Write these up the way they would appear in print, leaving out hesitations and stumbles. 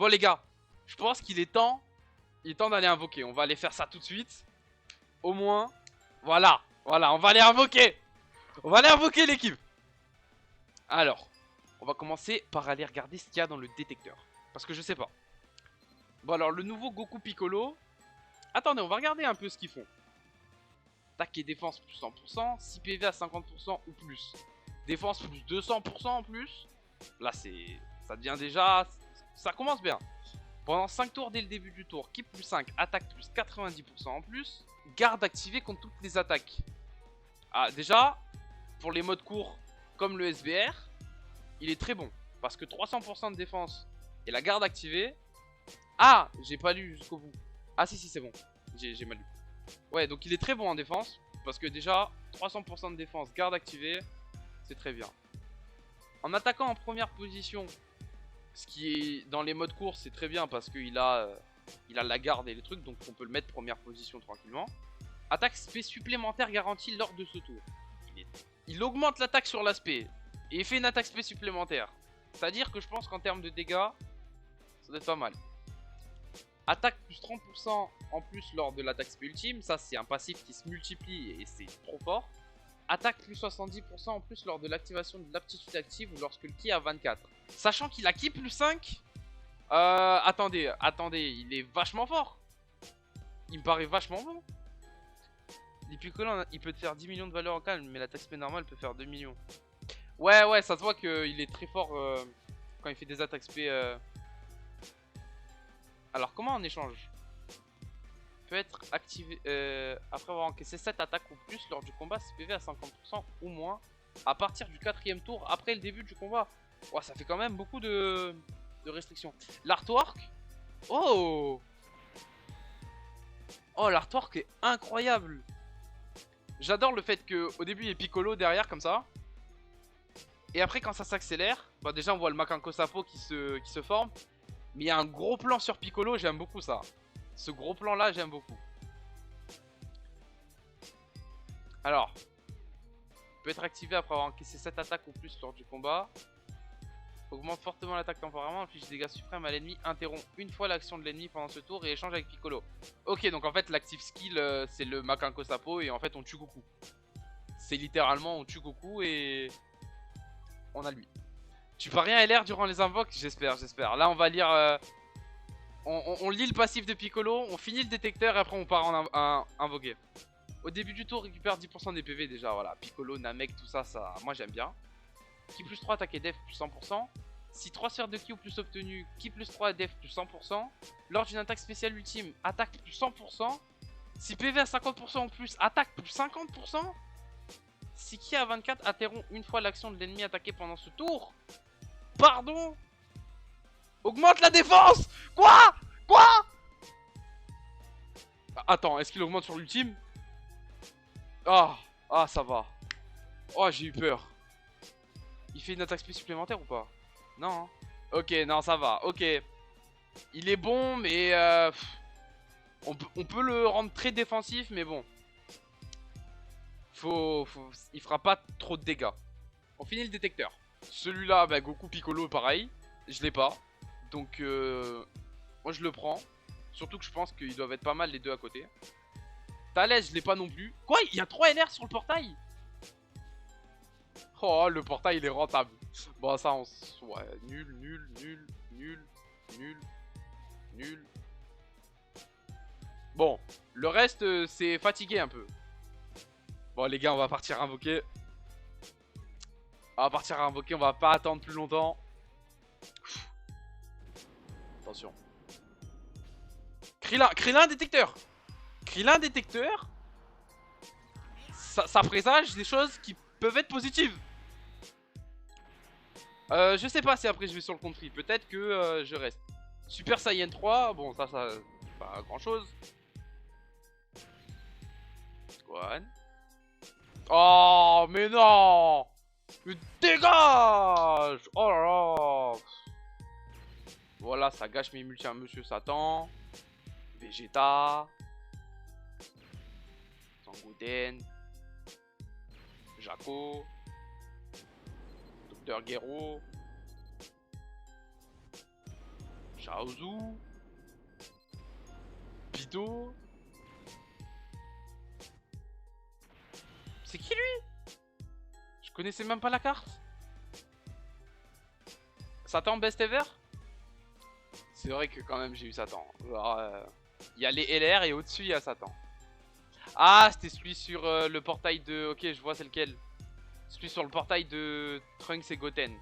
Bon les gars, je pense qu'il est temps. Il est temps d'aller invoquer. On va aller faire ça tout de suite. Au moins. Voilà. Voilà, on va aller invoquer. On va aller invoquer l'équipe. Alors, on va commencer par aller regarder ce qu'il y a dans le détecteur. Parce que je sais pas. Bon alors, le nouveau Goku Piccolo. Attendez, on va regarder un peu ce qu'ils font. Attaque et défense plus 100%. 6 PV à 50% ou plus. Défense plus 200% en plus. Là, ça devient déjà... Ça commence bien. Pendant 5 tours dès le début du tour. Keep plus 5. Attaque plus 90% en plus. Garde activée contre toutes les attaques. Ah, déjà, pour les modes courts comme le SBR, il est très bon. Parce que 300% de défense et la garde activée. Ah, j'ai pas lu jusqu'au bout. Ah si, c'est bon. J'ai mal lu. Ouais, donc il est très bon en défense. Parce que déjà, 300% de défense, garde activée, c'est très bien. En attaquant en première position, ce qui est dans les modes courts, c'est très bien parce qu'il a, la garde et les trucs. Donc on peut le mettre première position tranquillement. Attaque spé supplémentaire garantie lors de ce tour. Il augmente l'attaque sur l'aspect et fait une attaque spé supplémentaire. C'est-à-dire que je pense qu'en termes de dégâts, ça doit être pas mal. Attaque plus 30% en plus lors de l'attaque spé ultime. Ça, c'est un passif qui se multiplie et c'est trop fort. Attaque plus 70% en plus lors de l'activation de l'aptitude active ou lorsque le ki a 24. Sachant qu'il a ki plus 5. Attendez, il est vachement fort. Il me paraît vachement bon. Les Piccolo, il peut te faire 10 millions de valeur en calme, mais l'attaque spé normale peut faire 2 millions. Ouais, ça se voit qu'il est très fort quand il fait des attaques spé. Alors, comment en échange peut être activé après avoir encaissé 7 attaques ou plus lors du combat, CPV à 50% ou moins à partir du 4ème tour après le début du combat. Ouais, ça fait quand même beaucoup de restrictions. L'artwork. Oh, l'artwork est incroyable. J'adore le fait qu'au début il y ait Piccolo derrière comme ça. Et après quand ça s'accélère, bah déjà on voit le Macanco Sapo qui se forme. Mais il y a un gros plan sur Piccolo, j'aime beaucoup ça. Ce gros plan là, j'aime beaucoup. Alors, peut être activé après avoir encaissé 7 attaques ou plus lors du combat. Augmente fortement l'attaque temporairement, inflige des dégâts suprêmes à l'ennemi, interrompt une fois l'action de l'ennemi pendant ce tour et échange avec Piccolo. Ok, donc en fait l'active skill c'est le Macanco Sapo et en fait on tue Goku. C'est littéralement on tue Goku et on a lui. Tu peux rien LR durant les invoques? J'espère. Là on va lire... on lit le passif de Piccolo, on finit le détecteur et après on part en invoquer. Au début du tour, récupère 10% des PV déjà, voilà. Piccolo, Namek, tout ça, moi j'aime bien. Ki plus 3, attaque et def plus 100%. Si 3 sphères de ki ou plus obtenues, ki plus 3 def plus 100%. Lors d'une attaque spéciale ultime, attaque plus 100%. Si PV à 50% ou plus, attaque plus 50%. Si ki à 24, interrompt une fois l'action de l'ennemi attaqué pendant ce tour. Pardon. Augmente la défense. Quoi? Attends, est-ce qu'il augmente sur l'ultime? Ah, ça va. Oh, j'ai eu peur. Il fait une attaque spé supplémentaire ou pas? Non. Ok, non, ça va. Ok. Il est bon, mais... on peut le rendre très défensif, mais bon. Il fera pas trop de dégâts. On finit le détecteur. Celui-là, bah, Goku Piccolo, pareil. Je l'ai pas. Donc, moi, je le prends. Surtout que je pense qu'ils doivent être pas mal les deux à côté. Thalès, je l'ai pas non plus. Quoi? Il y a 3 LR sur le portail? Oh, le portail, il est rentable. Bon, ça, ouais, nul. Bon, le reste, c'est fatigué un peu. Bon, les gars, on va partir invoquer. On va pas attendre plus longtemps. Attention. Krillin détecteur. Ça présage des choses qui peuvent être positives. Je sais pas si après je vais sur le compte free. Peut-être que je reste. Super Saiyan 3, bon ça pas grand chose. One. Oh mais non. Mais dégage. Oh là là. Voilà, ça gâche mes multi à Monsieur Satan. Vegeta. Sangoten. Jaco. Docteur Gero. Chaozu. Pido. C'est qui lui? Je connaissais même pas la carte. Satan best ever? C'est vrai que quand même j'ai eu Satan. Il y a les LR et au-dessus il y a Satan. Ah, c'était celui sur le portail de... Ok, je vois c'est lequel. Celui sur le portail de Trunks et Goten.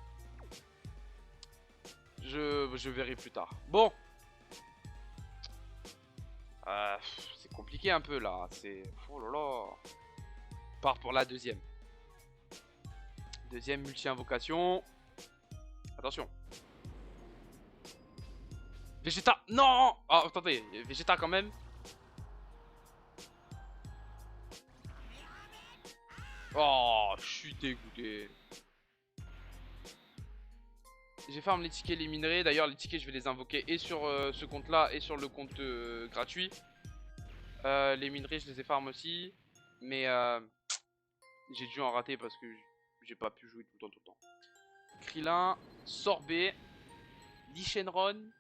Je verrai plus tard. Bon. C'est compliqué un peu là. C'est... Oh là là. On part pour la deuxième. Deuxième multi-invocation. Attention. Vegeta. Non. Oh, attendez. Vegeta quand même. Oh, je suis dégoûté. J'ai farm les tickets, les minerais. D'ailleurs, les tickets, je vais les invoquer et sur ce compte-là et sur le compte gratuit. Les minerais, je les ai farm aussi. Mais j'ai dû en rater parce que j'ai pas pu jouer tout le temps. Krillin, Sorbet, Lichenron,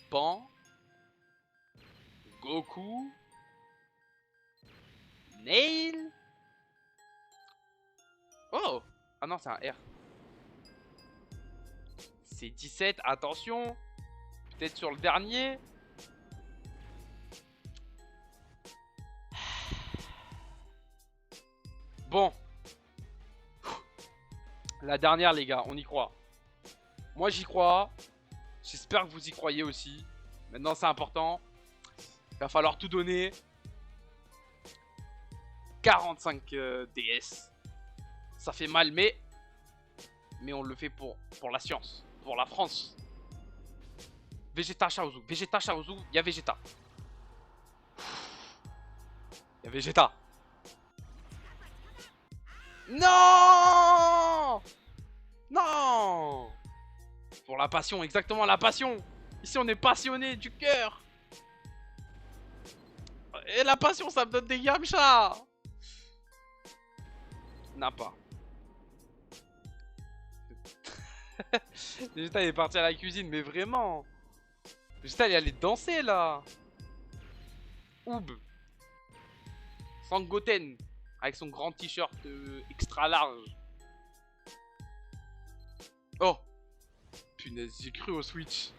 Pan, Goku, Nail. Oh! Ah non, c'est un R. C'est 17, attention. Peut-être sur le dernier. Bon. La dernière, les gars, on y croit. Moi, j'y crois. J'espère que vous y croyez aussi. Maintenant, c'est important. Il va falloir tout donner. 45 DS. Ça fait mal, mais on le fait pour la science. Pour la France. Vegeta Chaozu. Vegeta Chaozu. Il y a Vegeta. Il y a Vegeta. Non! Non! Pour la passion, exactement la passion. Ici, on est passionné du cœur. Et la passion, ça me donne des Yamcha. N'a pas. Vegeta il est parti à la cuisine, mais vraiment. Vegeta il allait danser là. Oub. Sangoten. Avec son grand t-shirt extra large. Oh. Punaise, j'ai cru au Switch.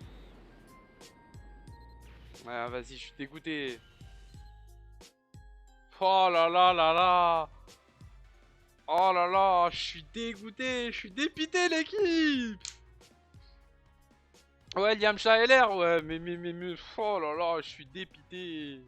Ouais, vas-y, je suis dégoûté. Oh là là là là. Oh là là, je suis dégoûté, je suis dépité l'équipe. Ouais, Yamcha LR, ouais, mais, oh là là, je suis dépité.